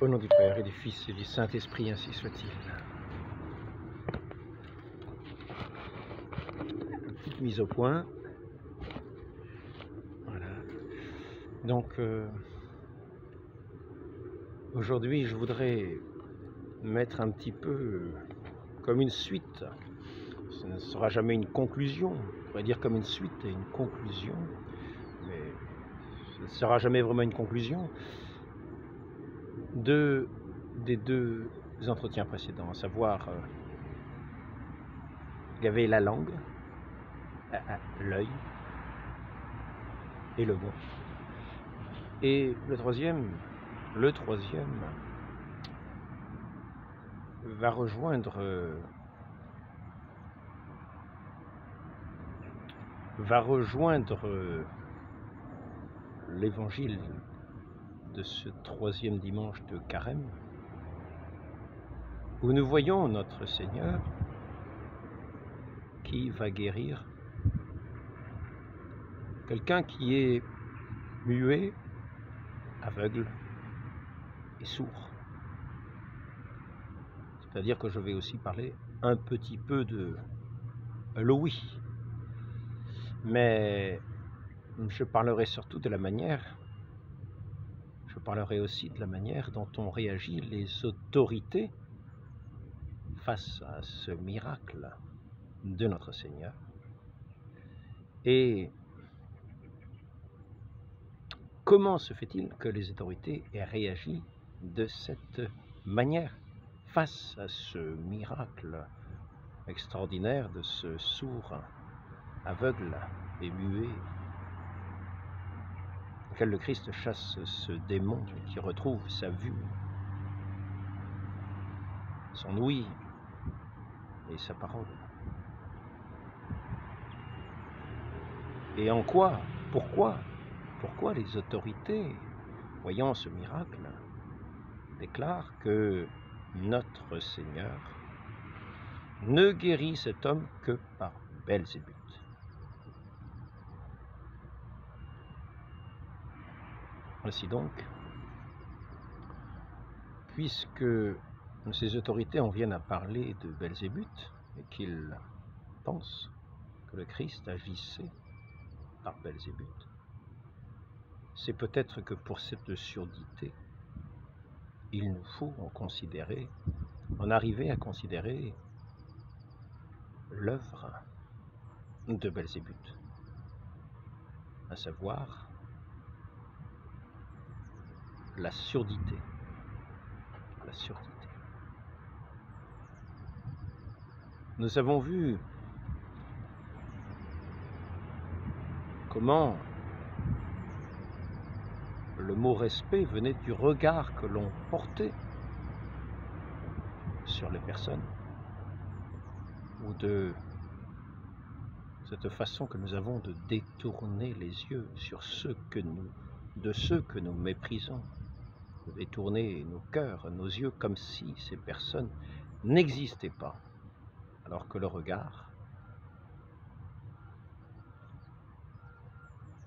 Au nom du Père et du Fils et du Saint-Esprit, ainsi soit-il. Petite mise au point. Voilà. Donc, aujourd'hui, je voudrais mettre un petit peu comme une suite. Ce ne sera jamais une conclusion. On pourrait dire comme une suite et une conclusion. Mais ce ne sera jamais vraiment une conclusion des deux entretiens précédents, à savoir il y avait la langue, l'œil et le bon. Et le troisième va rejoindre l'évangile de ce troisième dimanche de Carême, où nous voyons notre Seigneur qui va guérir quelqu'un qui est muet, aveugle et sourd. C'est-à-dire que je vais aussi parler un petit peu de l'ouïe, mais je parlerai surtout de la manière, je parlerai aussi de la manière dont ont réagi les autorités face à ce miracle de notre Seigneur. Et comment se fait-il que les autorités aient réagi de cette manière face à ce miracle extraordinaire de ce sourd, aveugle et muet, auquel le Christ chasse ce démon qui retrouve sa vue, son ouïe et sa parole? Et en quoi, pourquoi les autorités, voyant ce miracle, déclarent que notre Seigneur ne guérit cet homme que par Belzébuth? Ainsi donc, puisque ces autorités en viennent à parler de Belzébuth et qu'ils pensent que le Christ agissait par Belzébuth, c'est peut-être que pour cette surdité, il nous faut en arriver à considérer l'œuvre de Belzébuth, à savoir la surdité. La surdité. Nous avons vu comment le mot respect venait du regard que l'on portait sur les personnes, ou de cette façon que nous avons de détourner les yeux sur de ceux que nous méprisons, de détourner nos cœurs, nos yeux, comme si ces personnes n'existaient pas, alors que le regard,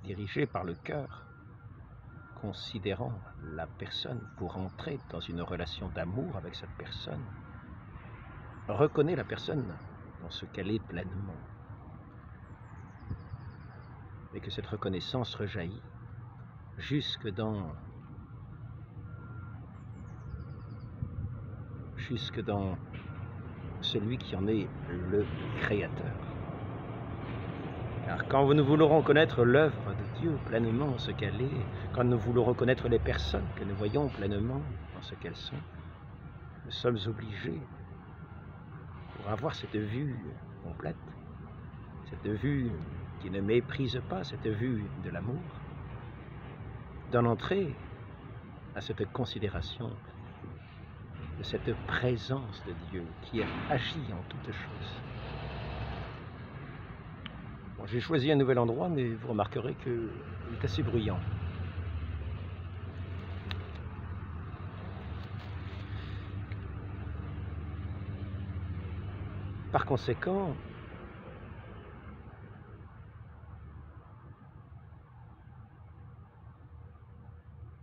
dirigé par le cœur, considérant la personne pour entrer dans une relation d'amour avec cette personne, reconnaît la personne dans ce qu'elle est pleinement, et que cette reconnaissance rejaillit jusque dans celui qui en est le créateur. Car quand nous voulons reconnaître l'œuvre de Dieu pleinement ce qu'elle est, quand nous voulons reconnaître les personnes que nous voyons pleinement dans ce qu'elles sont, nous sommes obligés, pour avoir cette vue complète, cette vue qui ne méprise pas, cette vue de l'amour, d'en entrer à cette considération de cette présence de Dieu qui agit en toutes choses. Bon, j'ai choisi un nouvel endroit, mais vous remarquerez qu'il est assez bruyant. Par conséquent,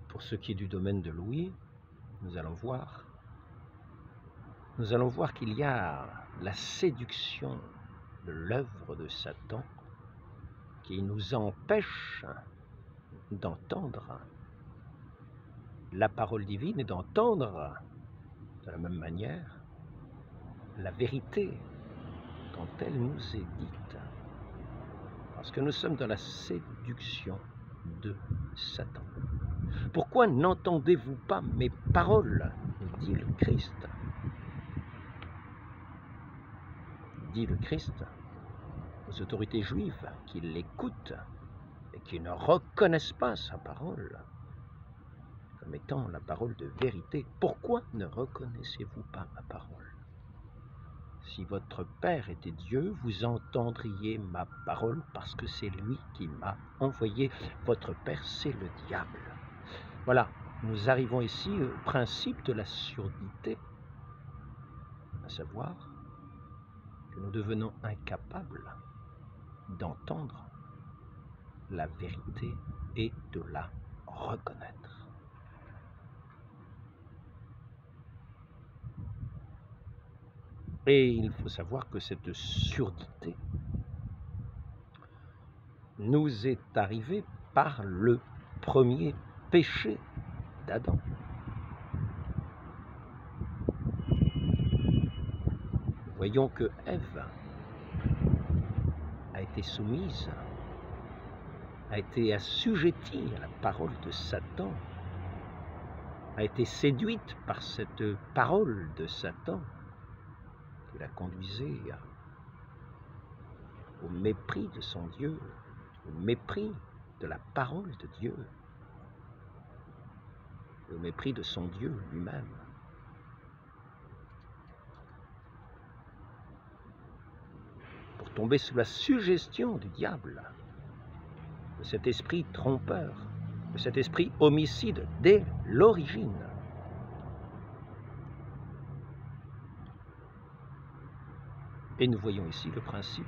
pour ce qui est du domaine de l'ouïe, nous allons voir qu'il y a la séduction de l'œuvre de Satan qui nous empêche d'entendre la parole divine et d'entendre de la même manière la vérité quand elle nous est dite. Parce que nous sommes dans la séduction de Satan. Pourquoi n'entendez-vous pas mes paroles, dit le Christ. Dit le Christ aux autorités juives qui l'écoutent et qui ne reconnaissent pas sa parole comme étant la parole de vérité. Pourquoi ne reconnaissez-vous pas ma parole? Si votre Père était Dieu, vous entendriez ma parole parce que c'est lui qui m'a envoyé. Votre Père, c'est le diable. Voilà, nous arrivons ici au principe de la surdité, à savoir que nous devenons incapables d'entendre la vérité et de la reconnaître. Et il faut savoir que cette surdité nous est arrivée par le premier péché d'Adam. Voyons que Ève a été soumise, a été assujettie à la parole de Satan, a été séduite par cette parole de Satan qui la conduisait au mépris de son Dieu, au mépris de la parole de Dieu, au mépris de son Dieu lui-même. Pour tomber sous la suggestion du diable, de cet esprit trompeur, de cet esprit homicide dès l'origine. Et nous voyons ici le principe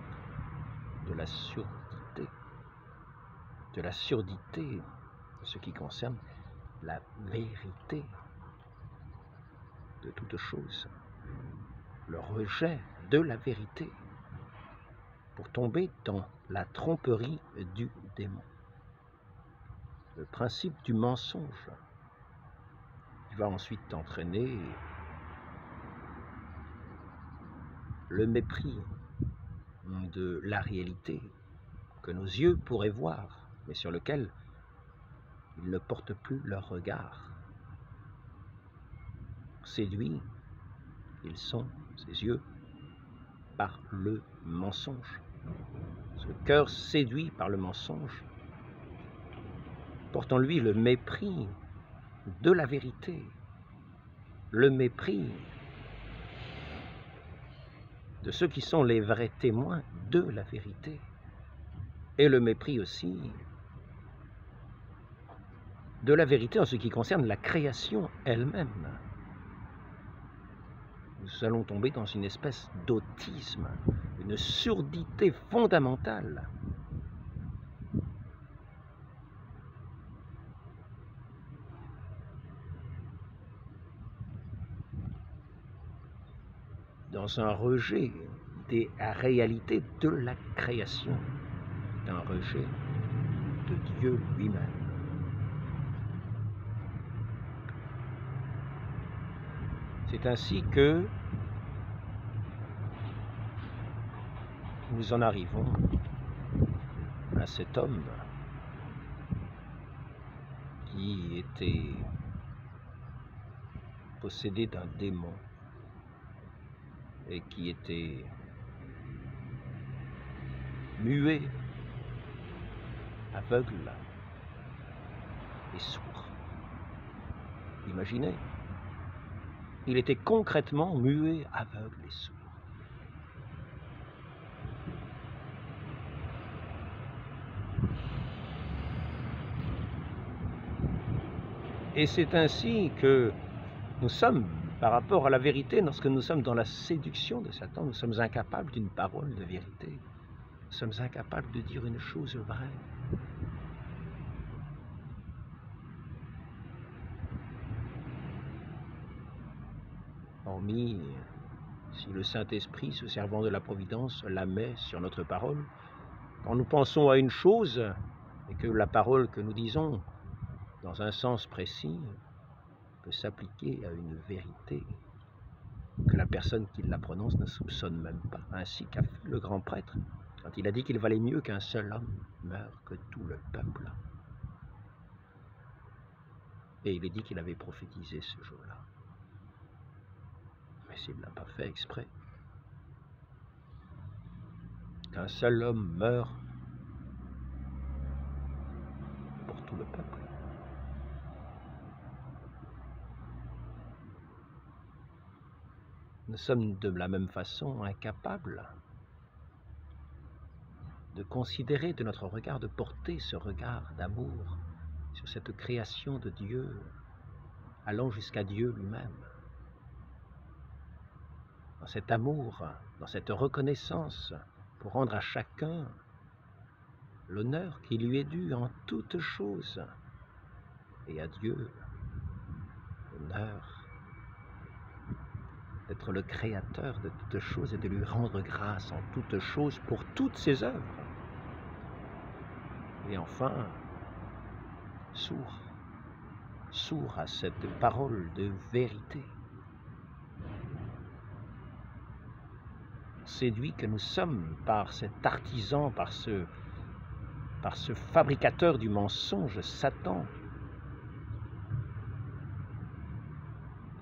de la surdité de ce qui concerne la vérité de toute chose, le rejet de la vérité pour tomber dans la tromperie du démon. Le principe du mensonge qui va ensuite entraîner le mépris de la réalité que nos yeux pourraient voir, mais sur lequel ils ne portent plus leur regard. Séduits, ils sont, ces yeux, par le mensonge. Ce cœur séduit par le mensonge porte en lui le mépris de la vérité, le mépris de ceux qui sont les vrais témoins de la vérité, et le mépris aussi de la vérité en ce qui concerne la création elle-même. Nous allons tomber dans une espèce d'autisme, une surdité fondamentale. Dans un rejet des réalités de la création, un rejet de Dieu lui-même. C'est ainsi que nous en arrivons à cet homme qui était possédé d'un démon et qui était muet, aveugle et sourd. Imaginez, il était concrètement muet, aveugle et sourd. Et c'est ainsi que nous sommes, par rapport à la vérité, lorsque nous sommes dans la séduction de Satan, nous sommes incapables d'une parole de vérité. Nous sommes incapables de dire une chose vraie. hormis si le Saint-Esprit, se servant de la providence, la met sur notre parole. Quand nous pensons à une chose et que la parole que nous disons, dans un sens précis, peut s'appliquer à une vérité que la personne qui la prononce ne soupçonne même pas, ainsi qu'a fait le grand prêtre, quand il a dit qu'il valait mieux qu'un seul homme meure que tout le peuple. Et il est dit qu'il avait prophétisé ce jour-là. Mais s'il ne l'a pas fait exprès, qu'un seul homme meurt pour tout le peuple. Nous sommes de la même façon incapables de considérer de notre regard, de porter ce regard d'amour sur cette création de Dieu, allant jusqu'à Dieu lui-même. Dans cet amour, dans cette reconnaissance, pour rendre à chacun l'honneur qui lui est dû en toutes choses, et à Dieu l'honneur d'être le créateur de toutes choses et de lui rendre grâce en toutes choses pour toutes ses œuvres. Et enfin, sourd à cette parole de vérité, séduit que nous sommes par cet artisan, par ce fabricateur du mensonge, Satan.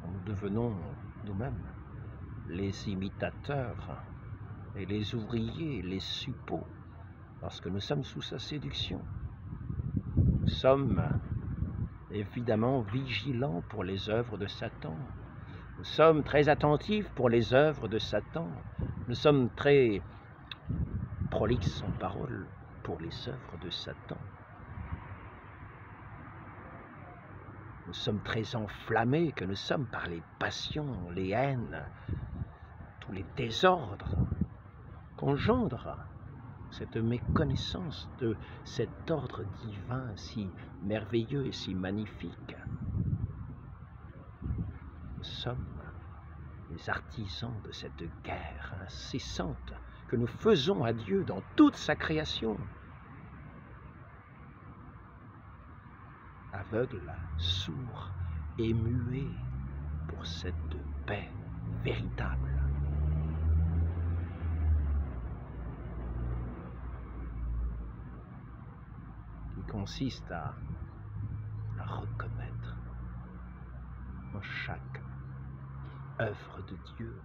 Nous devenons nous-mêmes les imitateurs et les ouvriers, les suppôts, parce que nous sommes sous sa séduction. Nous sommes évidemment vigilants pour les œuvres de Satan. Nous sommes très attentifs pour les œuvres de Satan. Nous sommes très prolixes en parole pour les œuvres de Satan. Nous sommes très enflammés que nous sommes par les passions, les haines, tous les désordres qu'engendre cette méconnaissance de cet ordre divin si merveilleux et si magnifique. Nous sommes les artisans de cette guerre incessante que nous faisons à Dieu dans toute sa création. Aveugles, sourds et muets pour cette paix véritable. Qui consiste à reconnaître en chaque œuvre de Dieu,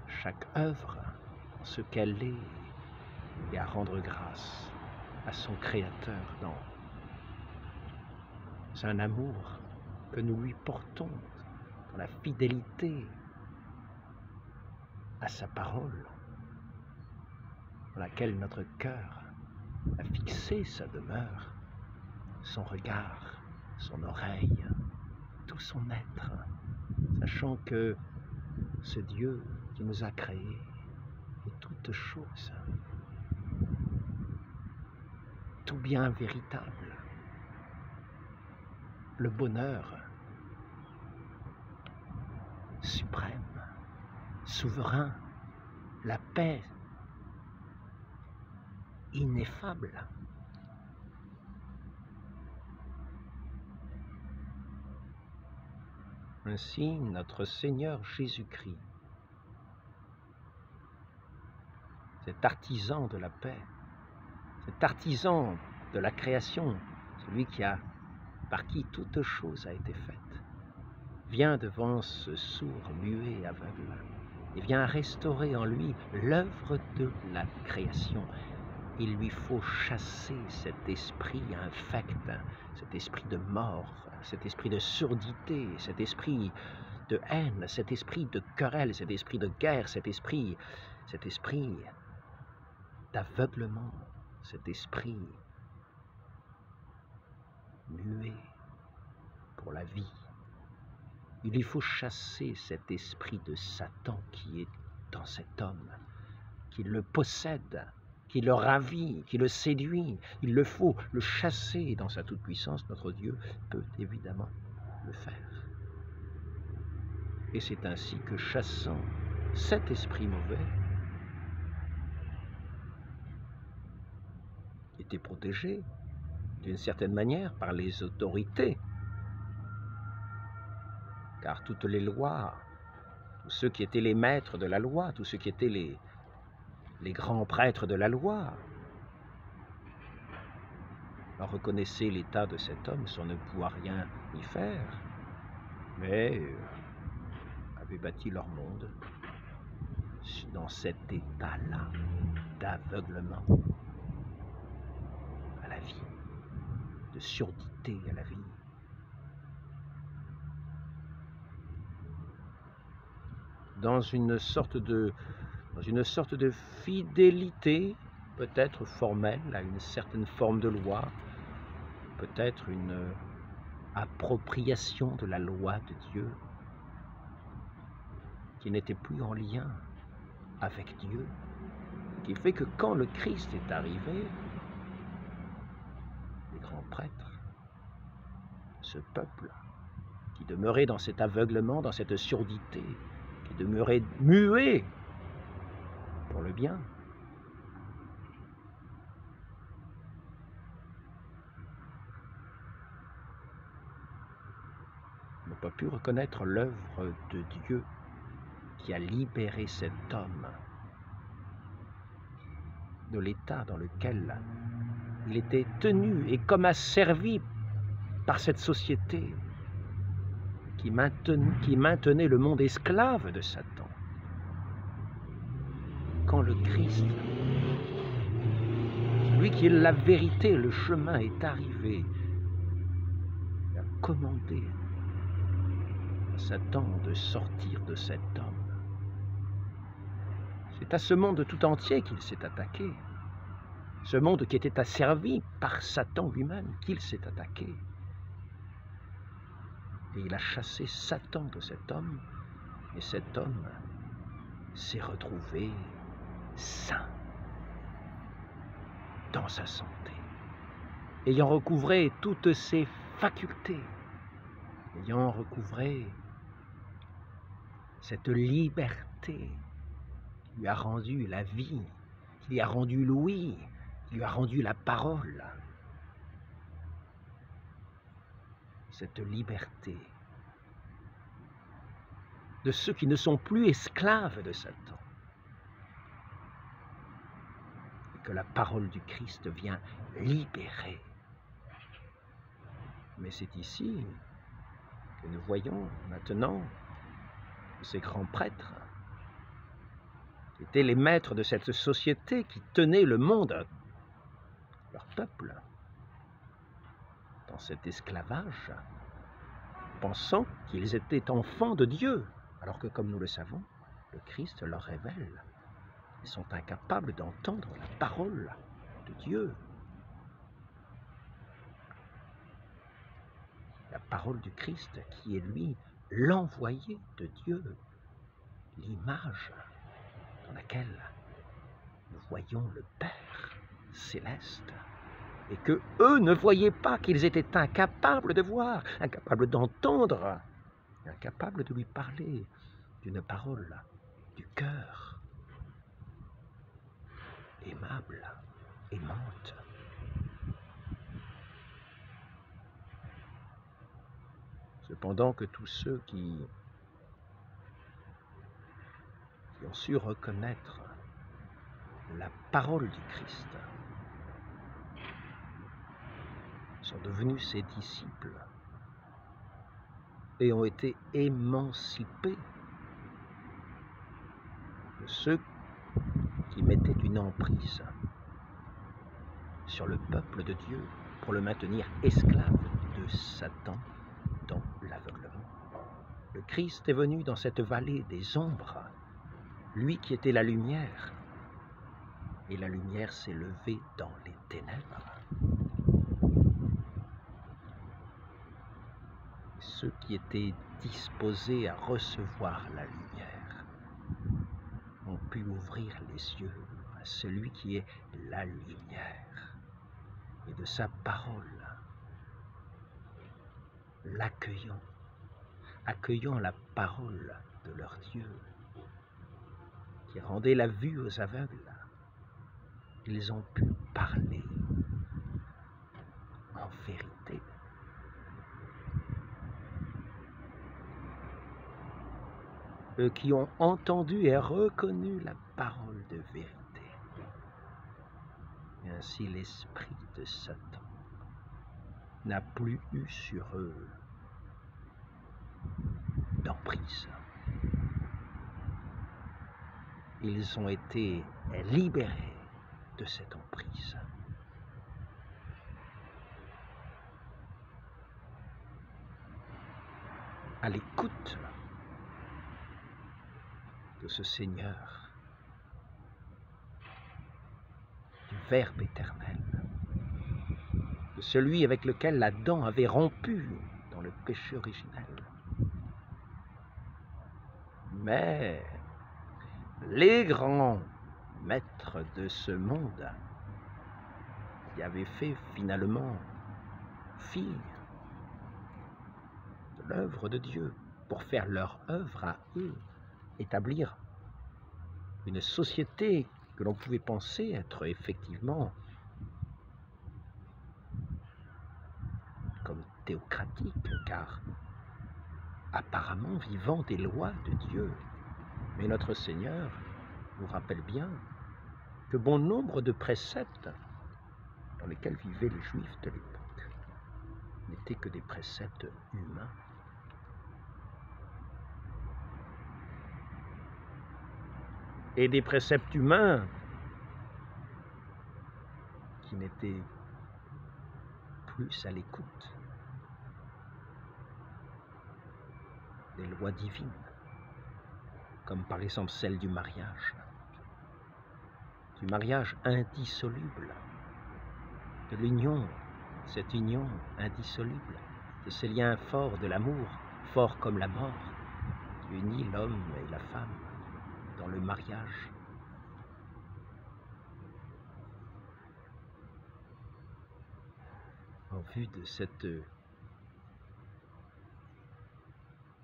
chaque œuvre en ce qu'elle est, et à rendre grâce à son Créateur dans un amour que nous lui portons, dans la fidélité à sa parole, dans laquelle notre cœur a fixé sa demeure, son regard, son oreille, tout son être, sachant que ce Dieu qui nous a créés est toute chose, tout bien véritable, le bonheur suprême, souverain, la paix ineffable. Ainsi, notre Seigneur Jésus-Christ, cet artisan de la paix, cet artisan de la création, celui par qui toute chose a été faite, vient devant ce sourd, muet, aveugle, et vient restaurer en lui l'œuvre de la création. Il lui faut chasser cet esprit infect, cet esprit de mort, cet esprit de surdité, cet esprit de haine, cet esprit de querelle, cet esprit de guerre, cet esprit d'aveuglement, cet esprit muet pour la vie. Il lui faut chasser cet esprit de Satan qui est dans cet homme, qui le possède, qui le ravit, qui le séduit. Il le faut le chasser dans sa toute-puissance. Notre Dieu peut évidemment le faire. Et c'est ainsi que, chassant cet esprit mauvais, était protégé d'une certaine manière par les autorités, car toutes les lois, tous ceux qui étaient les maîtres de la loi, tous ceux qui étaient les grands prêtres de la loi, reconnaissaient l'état de cet homme sans ne pouvoir rien y faire, mais avaient bâti leur monde dans cet état-là d'aveuglement à la vie, de surdité à la vie. Dans une sorte de fidélité, peut-être formelle, à une certaine forme de loi, peut-être une appropriation de la loi de Dieu, qui n'était plus en lien avec Dieu, qui fait que quand le Christ est arrivé, les grands prêtres, ce peuple qui demeurait dans cet aveuglement, dans cette surdité, qui demeurait muet pour le bien, n'ont pas pu reconnaître l'œuvre de Dieu qui a libéré cet homme de l'état dans lequel il était tenu et comme asservi par cette société qui maintenait le monde esclave de Satan. Quand le Christ, celui qui est la vérité, le chemin, est arrivé, il a commandé à Satan de sortir de cet homme. C'est à ce monde tout entier qu'il s'est attaqué, ce monde qui était asservi par Satan lui-même qu'il s'est attaqué. Et il a chassé Satan de cet homme, et cet homme s'est retrouvé sain dans sa santé, ayant recouvré toutes ses facultés, ayant recouvré cette liberté qui lui a rendu la vie, qui lui a rendu l'ouïe, qui lui a rendu la parole. Cette liberté de ceux qui ne sont plus esclaves de Satan. Et que la parole du Christ vient libérer. Mais c'est ici que nous voyons maintenant ces grands prêtres qui étaient les maîtres de cette société qui tenait le monde, leur peuple, dans cet esclavage, pensant qu'ils étaient enfants de Dieu, alors que, comme nous le savons, le Christ leur révèle, ils sont incapables d'entendre la parole de Dieu. La parole du Christ qui est, lui, l'envoyé de Dieu, l'image dans laquelle nous voyons le Père céleste, et que eux ne voyaient pas, qu'ils étaient incapables de voir, incapables d'entendre, incapables de lui parler d'une parole du cœur, aimable, aimante. Cependant que tous ceux qui ont su reconnaître la parole du Christ sont devenus ses disciples et ont été émancipés de ceux qui mettaient une emprise sur le peuple de Dieu pour le maintenir esclave de Satan dans l'aveuglement. Le Christ est venu dans cette vallée des ombres, lui qui était la lumière, et la lumière s'est levée dans les ténèbres. Ceux qui étaient disposés à recevoir la lumière ont pu ouvrir les yeux à celui qui est la lumière, et de sa parole l'accueillons accueillant la parole de leur Dieu, qui rendait la vue aux aveugles, ils ont pu parler en vérité. Eux qui ont entendu et reconnu la parole de vérité. Et ainsi l'esprit de Satan n'a plus eu sur eux d'emprise. Ils ont été libérés de cette emprise. À l'écoute de ce Seigneur, du Verbe éternel, de celui avec lequel Adam avait rompu dans le péché originel. Mais les grands maîtres de ce monde qui avaient fait finalement fi de l'œuvre de Dieu pour faire leur œuvre à eux, établir une société que l'on pouvait penser être effectivement comme théocratique, car apparemment vivant des lois de Dieu. Mais notre Seigneur nous rappelle bien que bon nombre de préceptes dans lesquels vivaient les Juifs de l'époque n'étaient que des préceptes humains. Et des préceptes humains qui n'étaient plus à l'écoute des lois divines, comme par exemple celle du mariage indissoluble, de l'union, cette union indissoluble, de ces liens forts de l'amour, forts comme la mort, qui unit l'homme et la femme dans le mariage. En vue de cette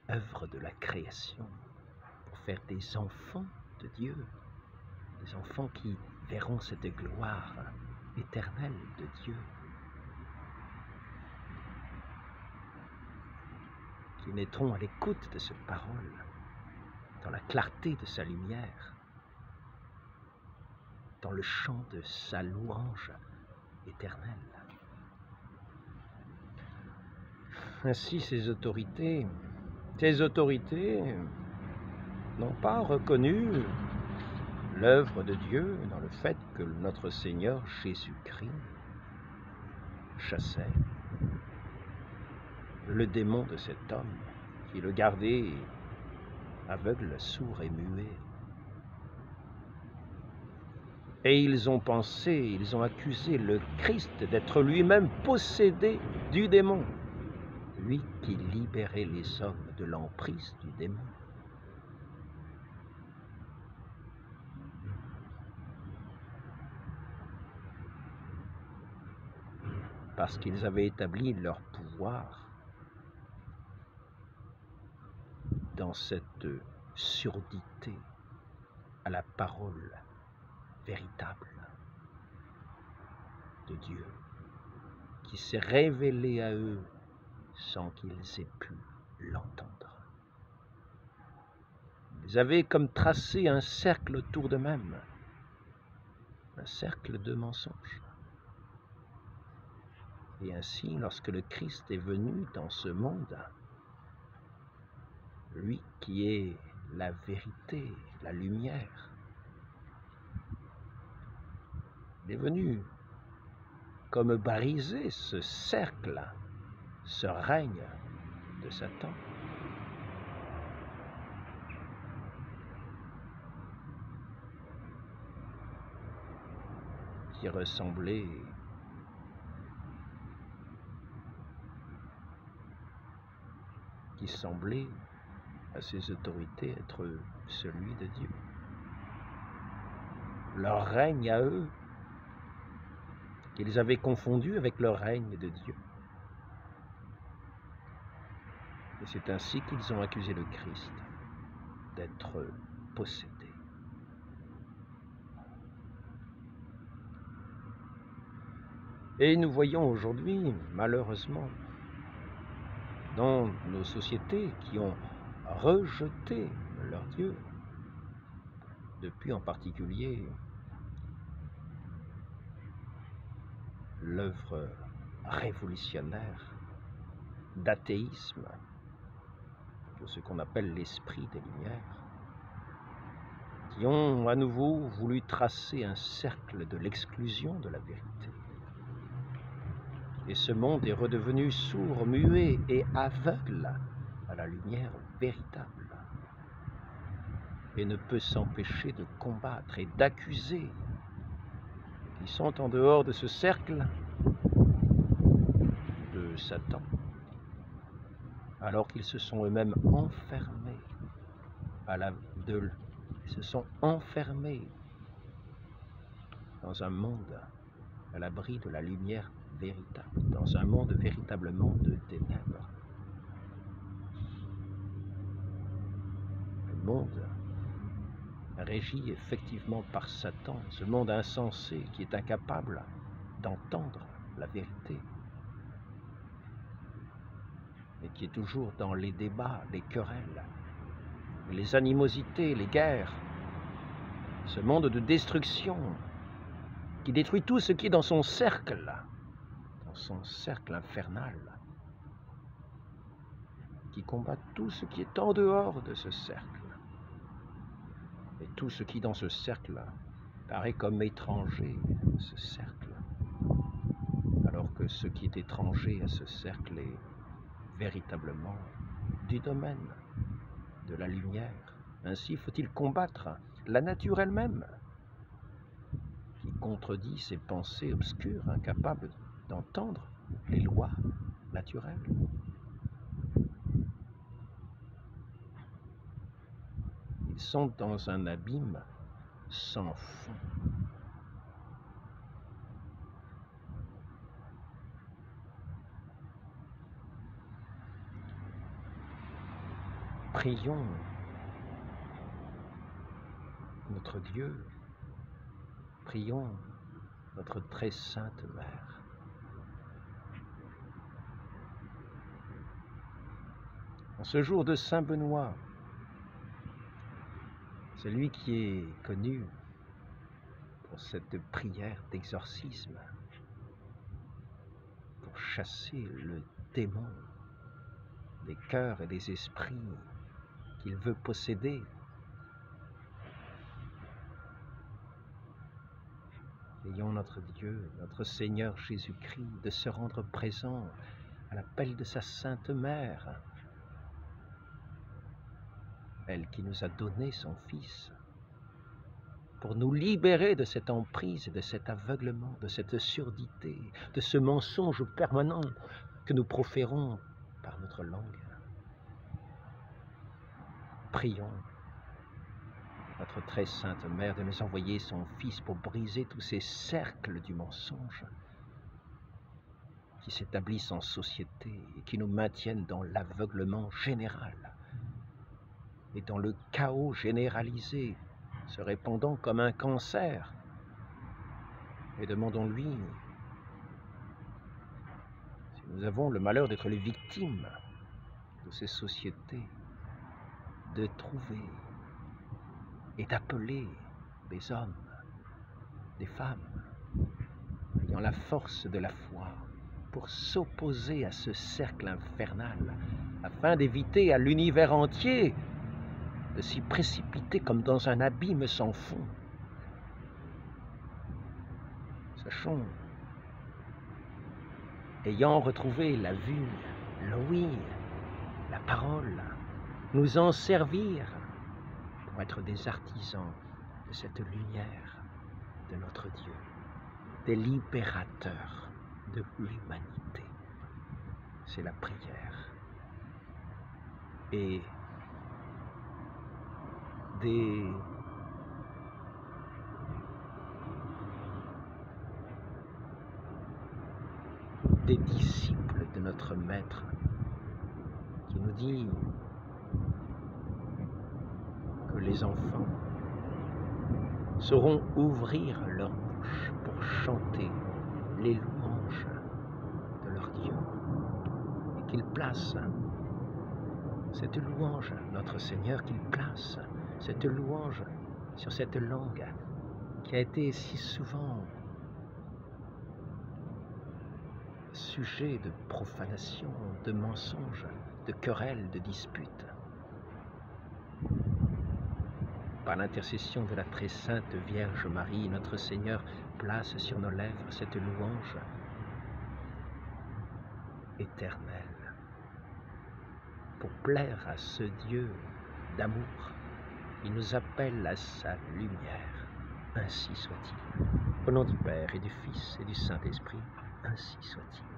œuvre de la création, pour faire des enfants de Dieu, des enfants qui verront cette gloire éternelle de Dieu, qui naîtront à l'écoute de cette parole, dans la clarté de sa lumière, dans le chant de sa louange éternelle. Ainsi, ces autorités n'ont pas reconnu l'œuvre de Dieu dans le fait que notre Seigneur Jésus-Christ chassait le démon de cet homme qui le gardait aveugle, sourd et muet. Et ils ont accusé le Christ d'être lui-même possédé du démon, lui qui libérait les hommes de l'emprise du démon. Parce qu'ils avaient établi leur pouvoir dans cette surdité à la parole véritable de Dieu, qui s'est révélée à eux sans qu'ils aient pu l'entendre. Ils avaient comme tracé un cercle autour d'eux-mêmes, un cercle de mensonges. Et ainsi, lorsque le Christ est venu dans ce monde, lui qui est la vérité, la lumière, il est venu comme briser ce cercle, ce règne de Satan. Qui semblait à ces autorités être celui de Dieu. Leur règne à eux, qu'ils avaient confondu avec le règne de Dieu. Et c'est ainsi qu'ils ont accusé le Christ d'être possédé. Et nous voyons aujourd'hui, malheureusement, dans nos sociétés qui ont rejeté leur Dieu, depuis en particulier l'œuvre révolutionnaire d'athéisme de ce qu'on appelle l'esprit des Lumières, qui ont à nouveau voulu tracer un cercle de l'exclusion de la vérité. Et ce monde est redevenu sourd, muet et aveugle à la lumière véritable, et ne peut s'empêcher de combattre et d'accuser qui sont en dehors de ce cercle de Satan, alors qu'ils se sont eux-mêmes enfermés ils se sont enfermés dans un monde à l'abri de la lumière véritable, dans un monde véritablement de ténèbres. Le monde régi effectivement par Satan, ce monde insensé qui est incapable d'entendre la vérité, et qui est toujours dans les débats, les querelles, les animosités, les guerres, ce monde de destruction qui détruit tout ce qui est dans son cercle infernal, qui combat tout ce qui est en dehors de ce cercle, et tout ce qui dans ce cercle paraît comme étranger à ce cercle, alors que ce qui est étranger à ce cercle est véritablement du domaine de la lumière. Ainsi faut-il combattre la nature elle-même, qui contredit ses pensées obscures, incapables d'entendre les lois naturelles. Ils sont dans un abîme sans fond. Prions notre Dieu, prions notre très sainte Mère. En ce jour de Saint Benoît, celui qui est connu pour cette prière d'exorcisme, pour chasser le démon des cœurs et des esprits qu'il veut posséder, ayons notre Dieu, notre Seigneur Jésus-Christ, de se rendre présent à l'appel de sa Sainte Mère, elle qui nous a donné son Fils, pour nous libérer de cette emprise, de cet aveuglement, de cette surdité, de ce mensonge permanent que nous proférons par notre langue. Prions notre très sainte Mère de nous envoyer son Fils pour briser tous ces cercles du mensonge qui s'établissent en société et qui nous maintiennent dans l'aveuglement général et dans le chaos généralisé, se répandant comme un cancer. Et demandons-lui, si nous avons le malheur d'être les victimes de ces sociétés, de trouver et d'appeler des hommes, des femmes, ayant la force de la foi pour s'opposer à ce cercle infernal, afin d'éviter à l'univers entier de s'y précipiter comme dans un abîme sans fond. Sachons, ayant retrouvé la vue, l'ouïe, la parole, nous en servir pour être des artisans de cette lumière de notre Dieu, des libérateurs de l'humanité. C'est la prière. Et des disciples de notre Maître qui nous dit que les enfants sauront ouvrir leur bouche pour chanter les louanges de leur Dieu et qu'ils placent cette louange, notre Seigneur, qu'il place cette louange sur cette langue qui a été si souvent sujet de profanation, de mensonges, de querelles, de disputes. Par l'intercession de la très sainte Vierge Marie, notre Seigneur place sur nos lèvres cette louange éternelle pour plaire à ce Dieu d'amour. Il nous appelle à sa lumière. Ainsi soit-il. Au nom du Père et du Fils et du Saint-Esprit, ainsi soit-il.